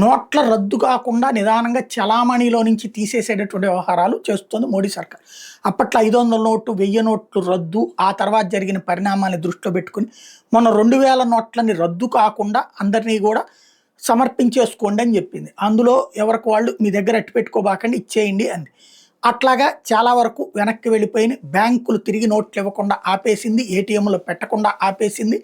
నోట్ల రద్దు కాకుండా నిదానంగా చలామణిలో నుంచి తీసేసేటటువంటి వ్యవహారాలు చేస్తుంది మోడీ సర్కార్. అప్పట్లో 500 నోటు, 1000 నోట్లు రద్దు, ఆ తర్వాత జరిగిన పరిణామాన్ని దృష్టిలో పెట్టుకొని మొన్న 2000 నోట్లని రద్దు కాకుండా అందరినీ కూడా సమర్పించేసుకోండి అని చెప్పింది. అందులో ఎవరికి వాళ్ళు మీ దగ్గర అట్టి పెట్టుకోబాకండి, ఇచ్చేయండి అంది. అట్లాగా చాలా వరకు వెనక్కి వెళ్ళిపోయిన బ్యాంకులు తిరిగి నోట్లు ఇవ్వకుండా ఆపేసింది, ఏటీఎంలో పెట్టకుండా ఆపేసింది.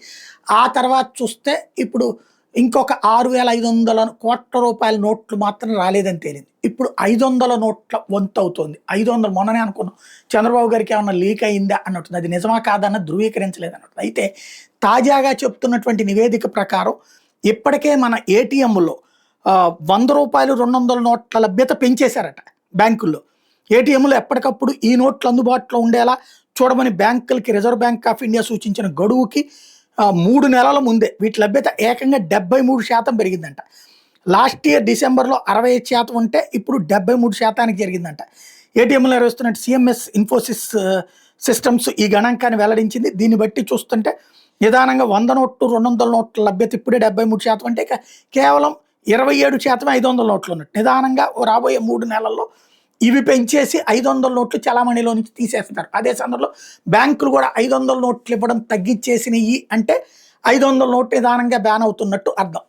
ఆ తర్వాత చూస్తే ఇప్పుడు ఇంకొక 6,500 కోట్ల రూపాయల నోట్లు మాత్రం రాలేదని తేలింది. ఇప్పుడు 500 నోట్ల వంతు అవుతోంది. 500 మొన్ననే అనుకున్నాం చంద్రబాబు గారికి ఏమన్నా లీక్ అయిందా అన్నట్టుంది. అది నిజమా కాదన్న ధృవీకరించలేదు అన్నట్టు. అయితే తాజాగా చెప్తున్నటువంటి నివేదిక ప్రకారం ఇప్పటికే మన ఏటీఎంలో 100 రూపాయలు 200 నోట్ల లభ్యత పెంచేశారట బ్యాంకుల్లో. ఏటీఎంలు ఎప్పటికప్పుడు ఈ నోట్లు అందుబాటులో ఉండేలా చూడమని బ్యాంకులకి రిజర్వ్ బ్యాంక్ ఆఫ్ ఇండియా సూచించిన గడువుకి 3 నెలల ముందే వీటి లభ్యత ఏకంగా 73% పెరిగిందంట. లాస్ట్ ఇయర్ డిసెంబర్లో 65% ఉంటే ఇప్పుడు 73% జరిగిందంట. ఏటీఎంలు నిర్వహిస్తున్న సిఎంఎస్ ఇన్ఫోసిస్ సిస్టమ్స్ ఈ గణాంకాన్ని వెల్లడించింది. దీన్ని బట్టి చూస్తుంటే నిదానంగా 100 నోట్లు 200 నోట్ల లభ్యత ఇప్పుడే 73% అంటే ఇక కేవలం 27% 500 నోట్లు ఉన్నట్టు. నిదానంగా రాబోయే 3 నెలల్లో ఇవి పెంచేసి 500 నోట్లు చలామణిలో నుంచి తీసేస్తారు. అదే సందర్భంలో బ్యాంకులు కూడా 500 నోట్లు ఇవ్వడం తగ్గించేసినవి అంటే 500 నోట్లు నిదానంగా బ్యాన్ అవుతున్నట్టు అర్థం.